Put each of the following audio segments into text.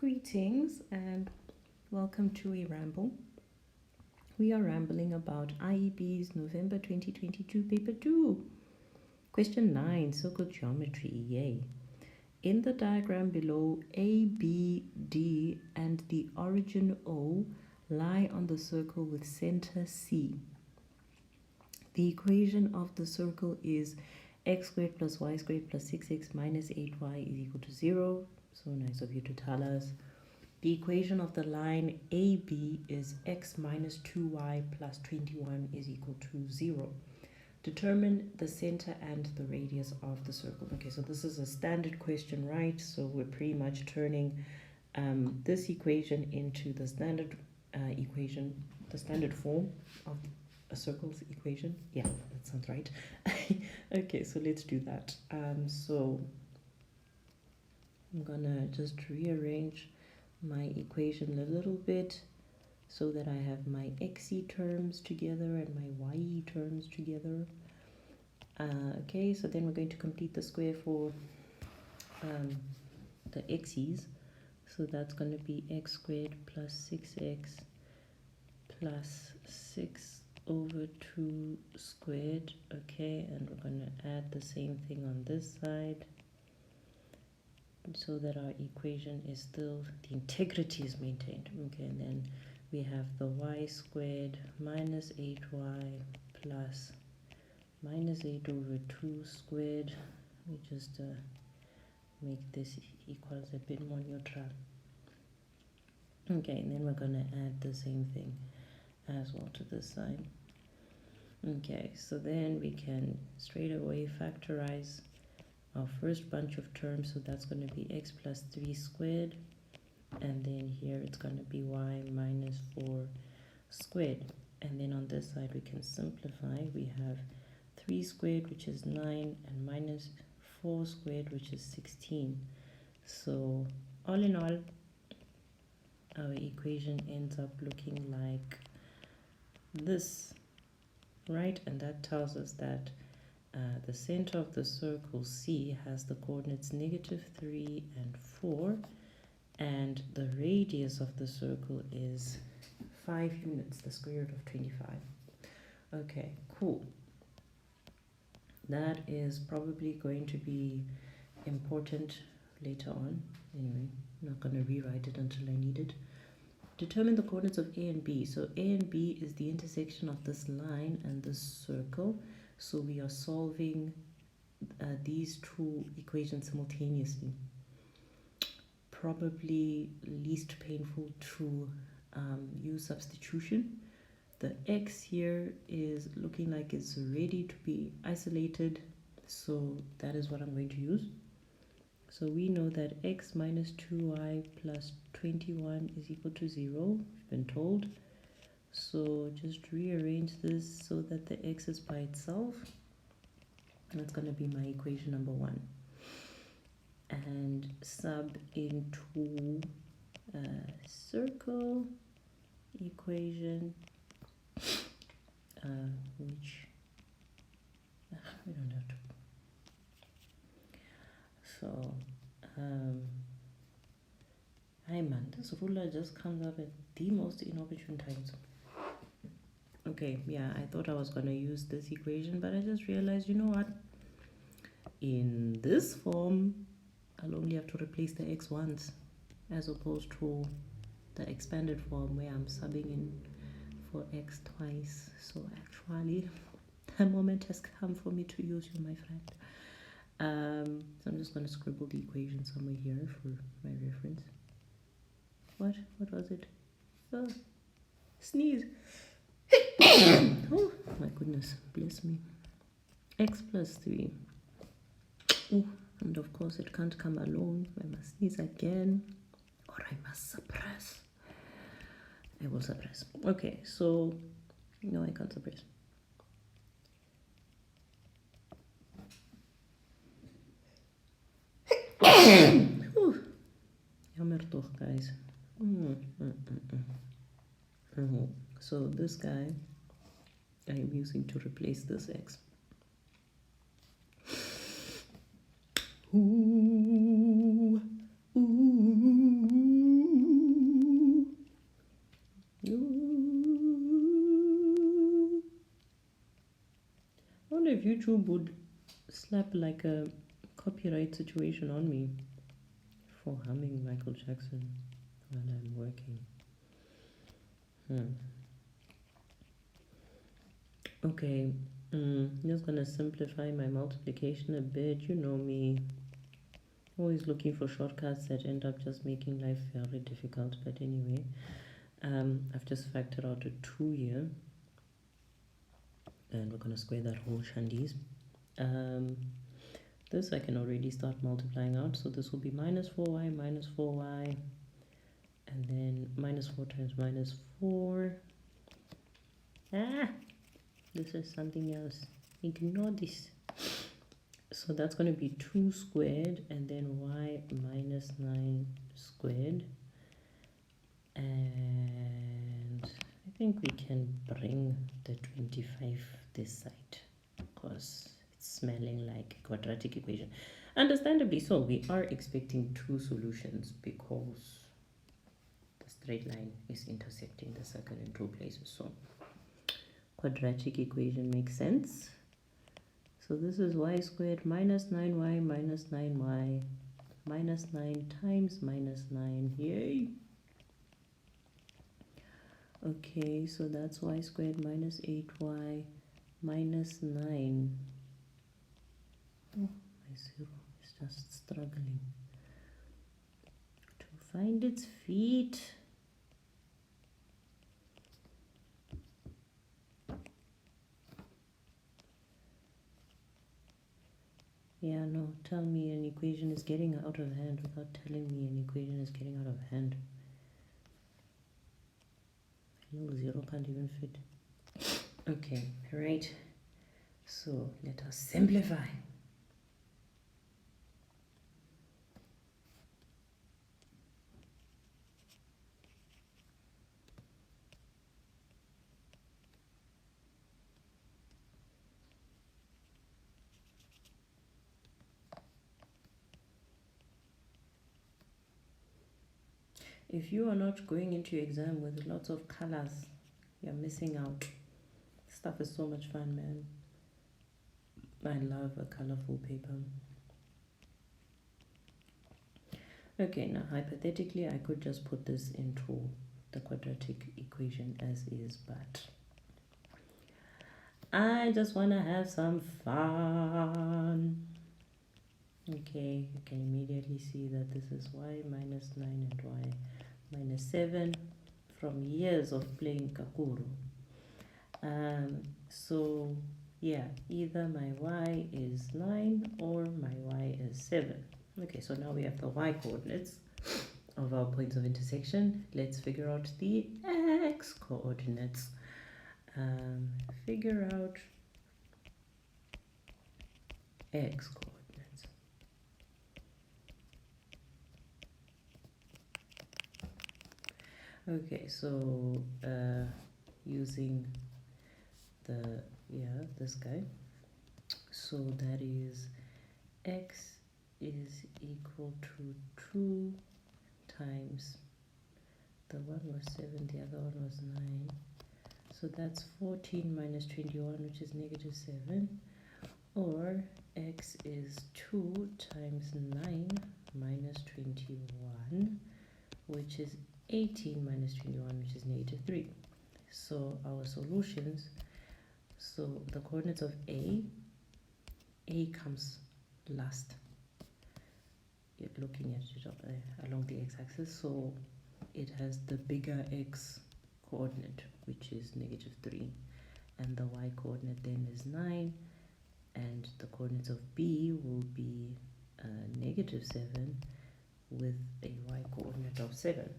Greetings and welcome to a ramble. We are rambling about IEB's November 2022 paper 2. Question 9, circle geometry, yay. In the diagram below, A, B, D and the origin O lie on the circle with center C. The equation of the circle is x squared plus y squared plus 6x minus 8y is equal to 0. So nice of you to tell us. The equation of the line AB is x minus 2y plus 21 is equal to 0. Determine the center and the radius of the circle. Okay, so this is a standard question, right? So we're pretty much turning this equation into the standard equation, the standard form of a circle's equation. Yeah, that sounds right. Okay, so let's do that. So I'm gonna just rearrange my equation a little bit so that I have my xy terms together and my y terms together. Okay, so then we're going to complete the square for the xy's. So that's going to be x squared plus 6x plus 6 over 2 squared. Okay, and we're going to add the same thing on this side so that our equation is still, the integrity is maintained. Okay, and then we have the y squared minus 8y plus minus 8 over 2 squared. We just make this equals a bit more neutral. Okay, and then we're going to add the same thing as well to this side. Okay, so then we can straight away factorize our first bunch of terms. So that's going to be x plus 3 squared, and then here it's going to be y minus 4 squared. And then on this side we can simplify. We have 3 squared, which is 9, and minus 4 squared, which is 16. So all in all, our equation ends up looking like this, right? And that tells us that the center of the circle C has the coordinates negative 3 and 4, and the radius of the circle is 5 units, the square root of 25. Okay, cool. That is probably going to be important later on. Anyway, I'm not going to rewrite it until I need it. Determine the coordinates of A and B. So A and B is the intersection of this line and this circle. So we are solving these two equations simultaneously. Probably least painful to use substitution. The x here is looking like it's ready to be isolated, so that is what I'm going to use. So we know that x minus 2y plus 21 is equal to 0, we've been told. So just rearrange this so that the x is by itself. That's going to be my equation number 1. And sub into circle equation, which we don't have to. So, hey man, this ruler just comes up at the most inopportune times. Okay, yeah, I thought I was going to use this equation, but I just realized, you know what? In this form, I'll only have to replace the x once, as opposed to the expanded form where I'm subbing in for x twice. So actually, the moment has come for me to use you, my friend. So I'm just going to scribble the equation somewhere here for my reference. What was it? Oh, sneeze. Oh my goodness, bless me. X plus 3. Oh, and of course it can't come alone. I must sneeze again, or I must suppress. I will suppress. Okay, so no, I can't suppress. Jammer toch, guys. So this guy I'm using to replace this x. Ooh, ooh. if YouTube would slap like a copyright situation on me for humming Michael Jackson while I'm working. Okay, just gonna simplify my multiplication a bit. You know me, always looking for shortcuts that end up just making life very difficult. But anyway, I've just factored out a 2 here, and we're gonna square that whole shandies. This I can already start multiplying out, so this will be minus 4y, and then minus 4 times minus 4. This is something else. Ignore this. So that's going to be 2 squared, and then y minus 9 squared. And I think we can bring the 25 this side, because it's smelling like a quadratic equation. Understandably so, we are expecting 2 solutions because the straight line is intersecting the circle in 2 places. So quadratic equation makes sense. So this is y squared minus 9y minus 9y minus 9 times minus 9. Yay! Okay, so that's y squared minus 8y minus 9. Oh, my 0 is just struggling to find its feet. Yeah, no, tell me an equation is getting out of hand without telling me an equation is getting out of hand. Little 0 can't even fit. Okay, right. So let us simplify. If you are not going into your exam with lots of colors, you're missing out. Stuff is so much fun, man. I love a colorful paper. Okay, now hypothetically, I could just put this into the quadratic equation as is, but I just want to have some fun. Okay, you can immediately see that this is y minus 9 and y minus 7 from years of playing kakuru. So yeah, either my y is 9 or my y is 7. Okay, so now we have the y coordinates of our points of intersection. Let's figure out the x coordinates. Figure out x coordinates. Okay, so using this guy, so that is x is equal to 2 times, the one was 7, the other one was 9, so that's 14 minus 21, which is negative 7, or x is 2 times 9 minus 21, which is 18 minus 21, which is negative 3. So our solutions, so the coordinates of A comes last. You're looking at it along the x-axis, so it has the bigger x coordinate, which is negative 3, and the y coordinate then is 9, and the coordinates of B will be negative 7 with a y coordinate of 7.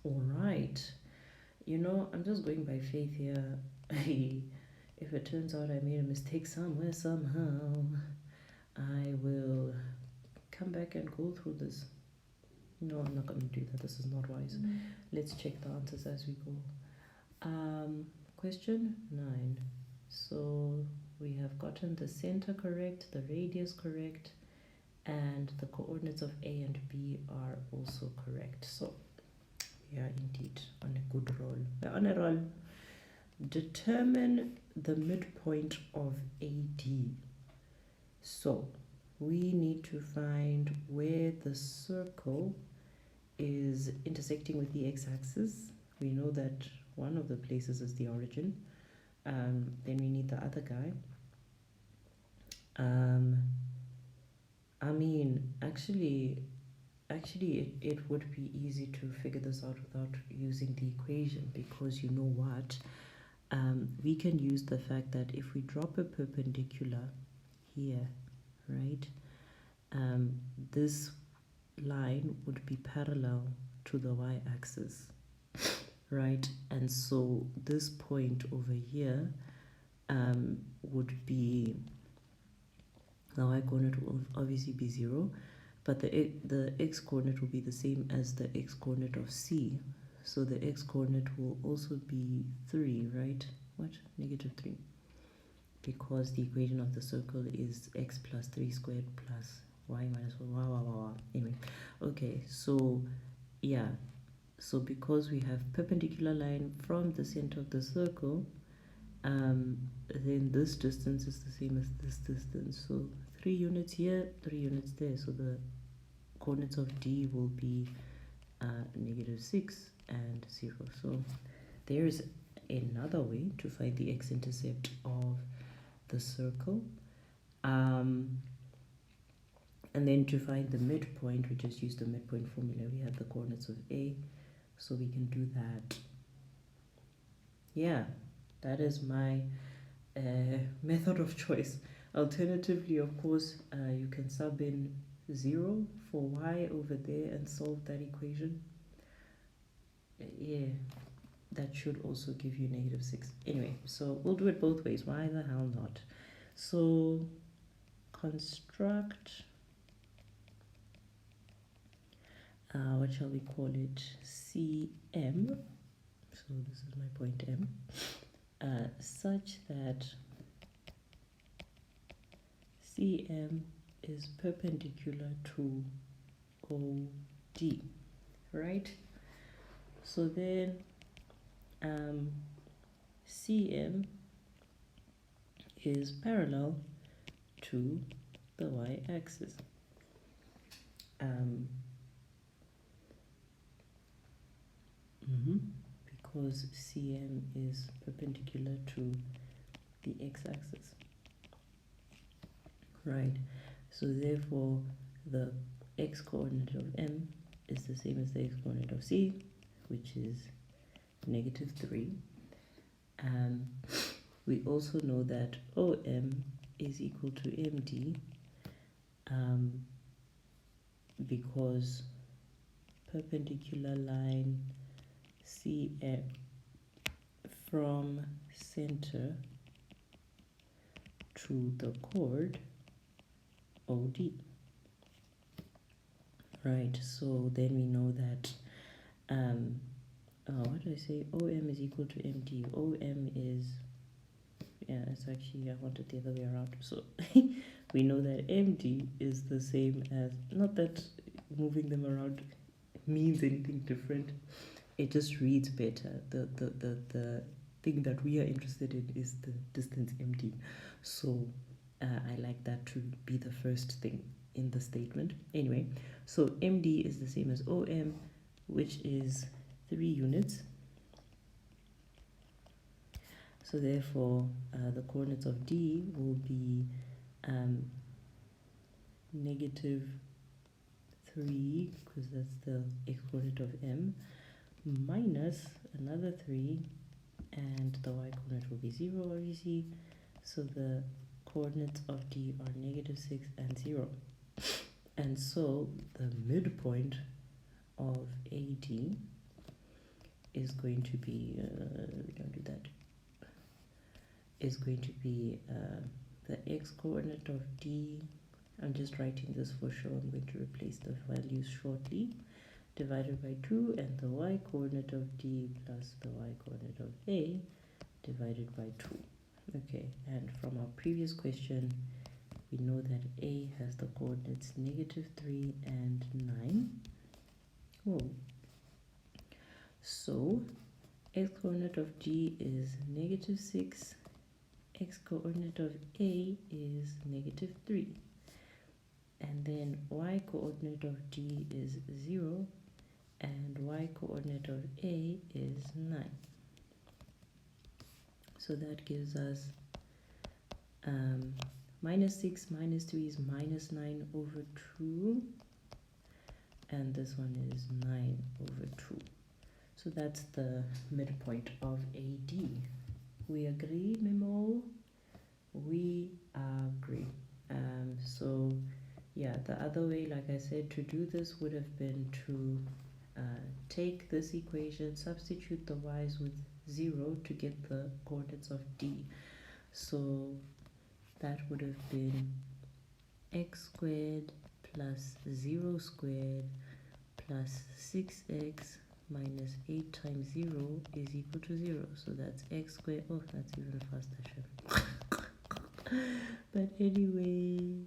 All right, you know, I'm just going by faith here. If it turns out I made a mistake somewhere, somehow, I will come back and go through this. No, I'm not going to do that. This is not wise. Let's check the answers as we go. Question 9. So we have gotten the center correct, the radius correct, and the coordinates of A and B are also correct. So we are indeed on a good roll. We're on a roll. determine the midpoint of AD. So we need to find where the circle is intersecting with the x-axis. We know that one of the places is the origin. Then we need the other guy. I mean, actually it would be easy to figure this out without using the equation, because you know what? We can use the fact that if we drop a perpendicular here, right, this line would be parallel to the y-axis, right? And so this point over here would be, the y-coordinate will obviously be 0, but the x-coordinate will be the same as the x-coordinate of C. So the x-coordinate will also be 3, right? What? Negative 3. Because the equation of the circle is x plus 3 squared plus y minus 1. Wow. Anyway, okay, so yeah. So because we have perpendicular line from the center of the circle, then this distance is the same as this distance. So 3 units here, 3 units there. So the coordinates of D will be negative 6 and 0. So there is another way to find the x-intercept of the circle. And then to find the midpoint, we just use the midpoint formula. We have the coordinates of A, so we can do that. Yeah, that is my method of choice. Alternatively, of course, you can sub in 0 for y over there and solve that equation. Yeah, that should also give you negative 6. Anyway, so we'll do it both ways. Why the hell not? So construct, what shall we call it? CM. So this is my point M. Such that CM is perpendicular to OD, right? So then CM is parallel to the y-axis. Because CM is perpendicular to the x-axis, right? So therefore the x-coordinate of M is the same as the x-coordinate of C, which is negative 3. We also know that OM is equal to MD because perpendicular line CM from center to the chord OD. Right, so then we know that what do I say? OM is equal to MD. OM is, yeah, it's actually, I wanted the other way around. So we know that MD is the same as, not that moving them around means anything different, it just reads better. The thing that we are interested in is the distance MD. So I like that to be the first thing in the statement. Anyway, so MD is the same as OM, which is 3 units. So therefore, the coordinates of D will be negative 3, because that's the x-coordinate of M, minus another 3, and the y-coordinate will be 0, obviously. So the coordinates of D are negative 6 and 0. And so the midpoint of AD is going to be, we don't do that, is going to be the x-coordinate of D, I'm just writing this for sure, I'm going to replace the values shortly, divided by 2, and the y-coordinate of D plus the y-coordinate of A divided by 2. Okay, and from our previous question, we know that A has the coordinates negative 3 and 9. Oh. So x coordinate of G is -6, x coordinate of A is -3, and then y coordinate of G is 0, and y coordinate of A is 9. So that gives us -6 minus 3 is -9 over 2, and this one is 9 over 2. So that's the midpoint of AD. We agree, Memo? We agree. So yeah, the other way, like I said, to do this would have been to take this equation, substitute the y's with 0 to get the coordinates of D. So that would have been x squared plus 0 squared plus 6x minus 8 times 0 is equal to 0. So that's x squared. Oh, that's even faster. But anyway,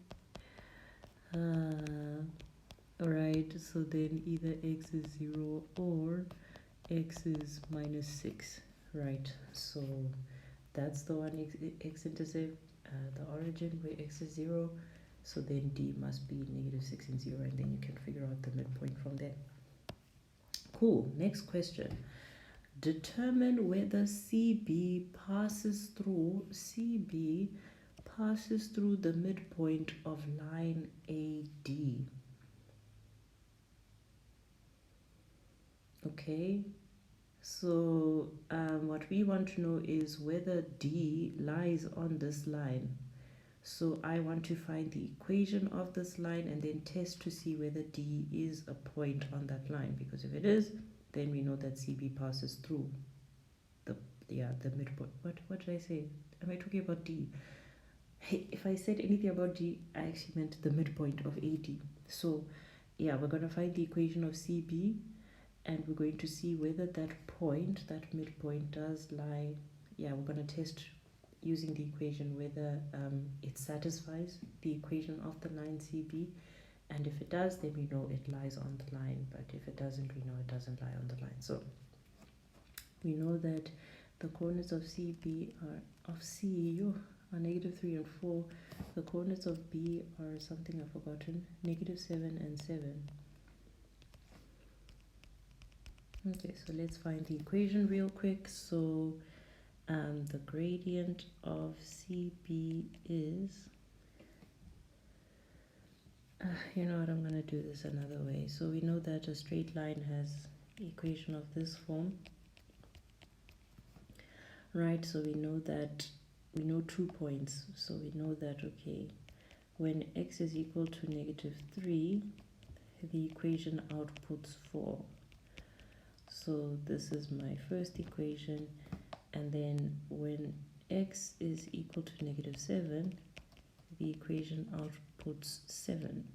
alright, so then either x is 0 or x is -6, right? So that's the one x-intercept, the origin where x is 0. So then D must be -6 and 0, and then you can figure out the midpoint from there. Cool. Next question. Determine whether CB passes through the midpoint of line AD. Okay, so what we want to know is whether D lies on this line. So I want to find the equation of this line and then test to see whether D is a point on that line, because if it is, then we know that CB passes through the midpoint. What did I say? Am I talking about D? Hey, if I said anything about D, I actually meant the midpoint of AD. So yeah, we're going to find the equation of CB, and we're going to see whether that midpoint does lie. Yeah, we're going to test using the equation whether it satisfies the equation of the line CB, and if it does, then we know it lies on the line, but if it doesn't, we know it doesn't lie on the line. So we know that the coordinates of CB are -3 and 4. The coordinates of B are something I've forgotten, -7 and 7. Okay, so let's find the equation real quick. So the gradient of CB is, you know what, I'm going to do this another way. So we know that a straight line has equation of this form, right? So we know 2 points. So we know that, okay, when x is equal to -3, the equation outputs 4. So this is my first equation, and then when x is equal to -7, the equation outputs 7.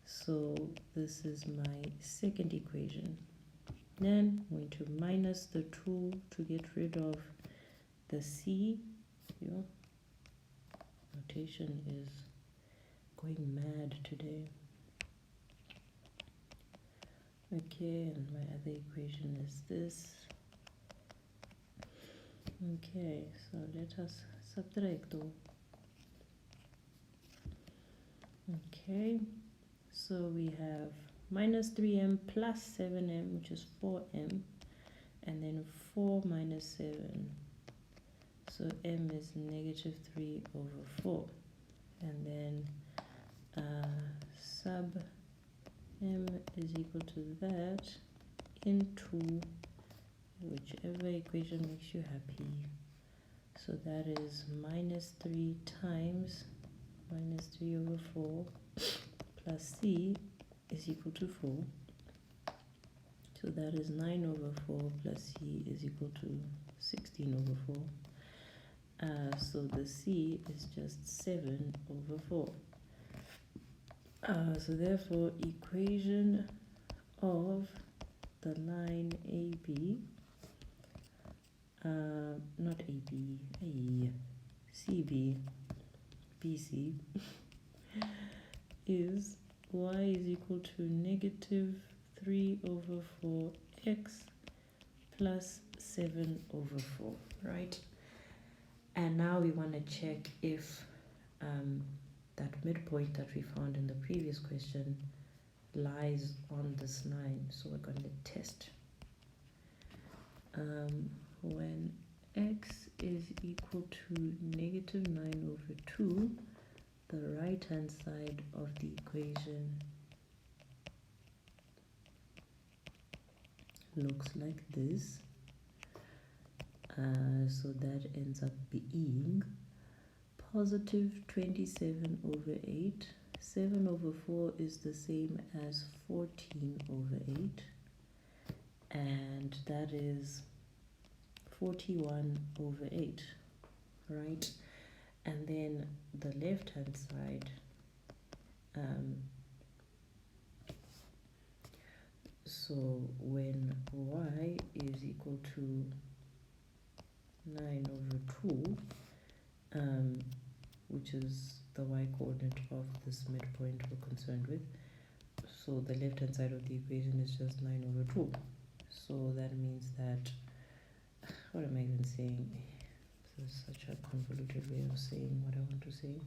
So this is my second equation. Then I'm going to minus the 2 to get rid of the c. Your notation is going mad today. Okay, and my other equation is this. Okay, so let us subtract though. Okay, so we have -3m plus 7m, which is 4m, and then 4 minus 7. So m is -3 over 4, and then sub m is equal to that into whichever equation makes you happy. So that is -3 times -3 over 4 plus c is equal to 4. So that is 9 over 4 plus c is equal to 16 over 4. So the c is just 7 over 4. So therefore, equation of the line AB, not AB, CB, BC, is y is equal to -3 over 4x plus 7 over 4, right? And now we want to check if that midpoint that we found in the previous question lies on this line. So we're going to test. When x is equal to negative 9 over 2, the right-hand side of the equation looks like this. So that ends up being positive 27 over 8. 7 over 4 is the same as 14 over 8. And that is 41 over 8, right? And then the left-hand side, so when y is equal to 9 over 2, which is the y-coordinate of this midpoint we're concerned with, so the left-hand side of the equation is just 9 over 2. So that means that, what am I even saying? This is such a convoluted way of saying what I want to say.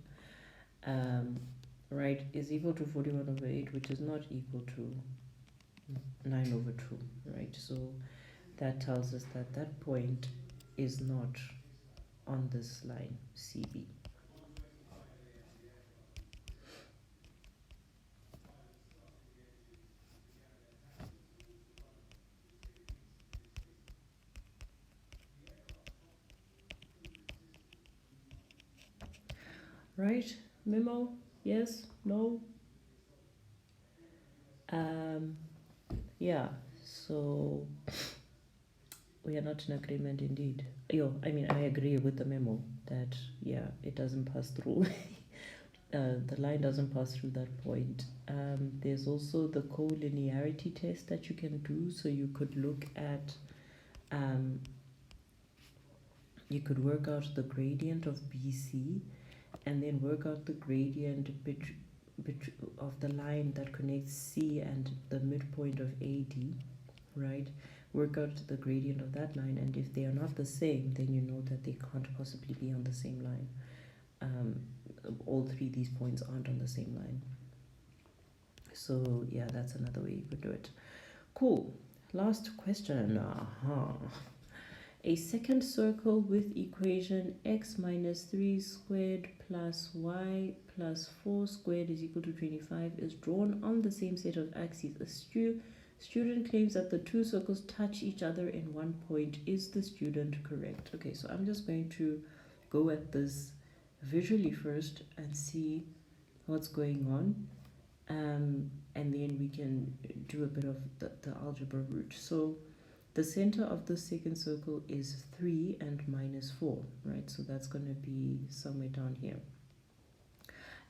Right, is equal to 41 over 8, which is not equal to 9 over 2, right? So that tells us that that point is not on this line, CB. Right? Memo? Yes? No? Yeah, so we are not in agreement indeed. I agree with the memo that, yeah, it doesn't pass through. The line doesn't pass through that point. There's also the collinearity test that you can do. So you could look at, you could work out the gradient of BC and then work out the gradient of the line that connects C and the midpoint of AD, right? Work out the gradient of that line, and if they are not the same, then you know that they can't possibly be on the same line. All three these points aren't on the same line. So yeah, that's another way you could do it. Cool. Last question. A second circle with equation x minus 3 squared plus y plus 4 squared is equal to 25 is drawn on the same set of axes. A student claims that the two circles touch each other in one point. Is the student correct? Okay, so I'm just going to go at this visually first and see what's going on, and then we can do a bit of the algebra route. So the center of the second circle is 3 and minus 4, right? So that's going to be somewhere down here.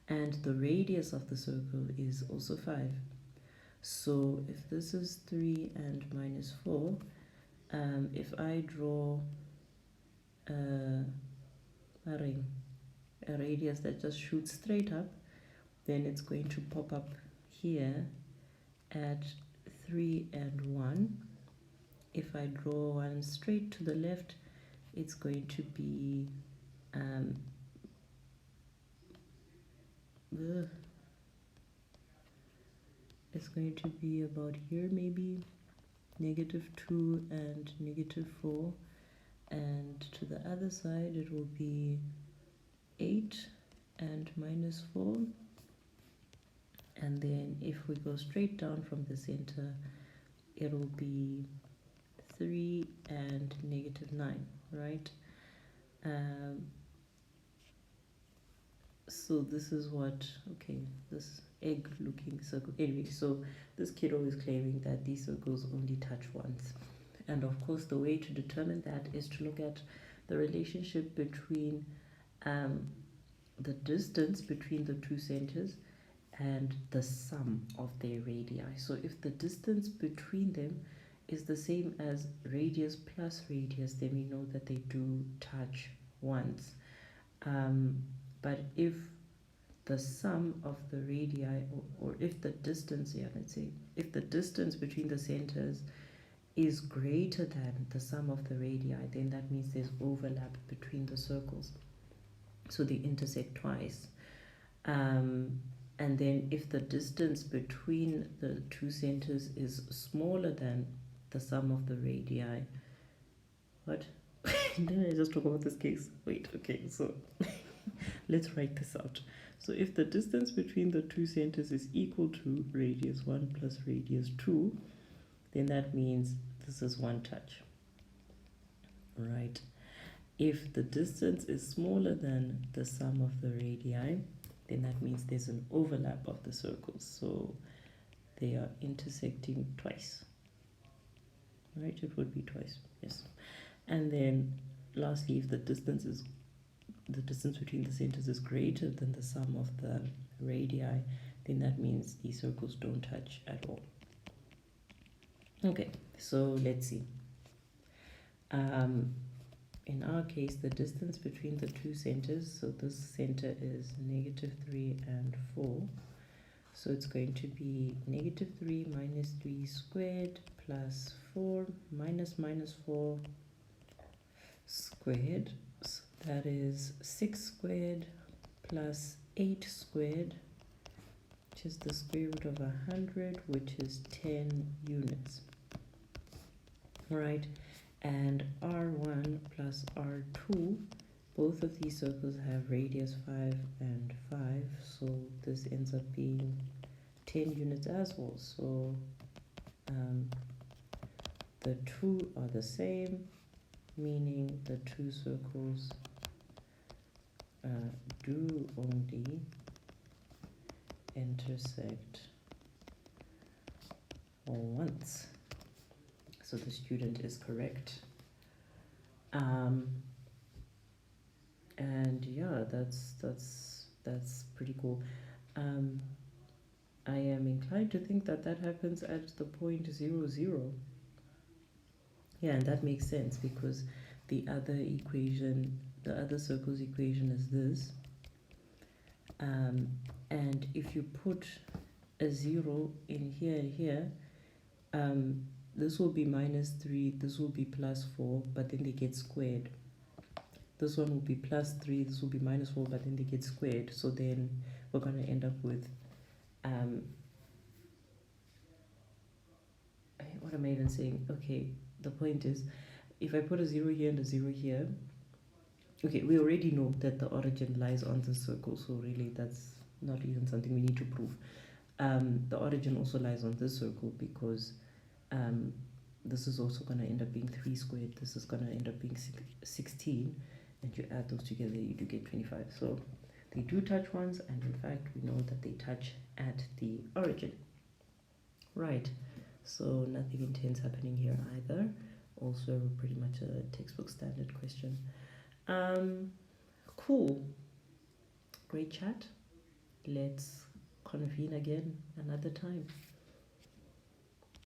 And the radius of the circle is also 5. So if this is 3 and minus 4, if I draw a ring, a radius that just shoots straight up, then it's going to pop up here at 3 and 1. If I draw one straight to the left, it's going to be it's going to be about here, maybe -2 and -4, and to the other side it will be 8 and minus 4, and then if we go straight down from the center, it'll be 3 and -9, right? So this is what, okay, this egg looking circle. Anyway, so this kiddo is claiming that these circles only touch once. And of course, the way to determine that is to look at the relationship between the distance between the two centers and the sum of their radii. So if the distance between them is the same as radius plus radius, then we know that they do touch once. But if the sum of the radii, or if the distance, let's say, if the distance between the centers is greater than the sum of the radii, then that means there's overlap between the circles. So they intersect twice. And then if the distance between the two centers is smaller than the sum of the radii, what? Didn't I just talk about this case? Wait, okay, so let's write this out. So if the distance between the two centers is equal to radius 1 plus radius 2, then that means this is one touch, right? If the distance is smaller than the sum of the radii, then that means there's an overlap of the circles. So they are intersecting twice, right? It would be twice, yes. And then lastly, if the distance between the centers is greater than the sum of the radii, then that means these circles don't touch at all. Okay, so let's see. In our case, the distance between the two centers, so this center is -3 and 4, so it's going to be -3 minus 3 squared plus 4 minus 4 squared, so that is 6 squared plus 8 squared, which is the square root of 100, which is 10 units. All right, and R1 plus R2, both of these circles have radius 5 and 5, so this ends up being 10 units as well. So the two are the same, meaning the two circles do only intersect once. So the student is correct. And yeah, that's pretty cool. I am inclined to think that happens at the point 0, 0. Yeah, and that makes sense because the other equation, the other circle's equation is this. And if you put a 0 in here and here, this will be -3, this will be +4, but then they get squared. This one will be +3, this will be -4, but then they get squared. So then we're going to end up with, what am I even saying? Okay, the point is, if I put a 0 here and a 0 here, okay, we already know that the origin lies on the circle, so really that's not even something we need to prove. The origin also lies on this circle because this is also going to end up being 3 squared, this is going to end up being 16, and you add those together, you do get 25. So they do touch once, and in fact we know that they touch at the origin. Right, so nothing intense happening here either. Also pretty much a textbook standard question. Cool, great chat. Let's convene again another time.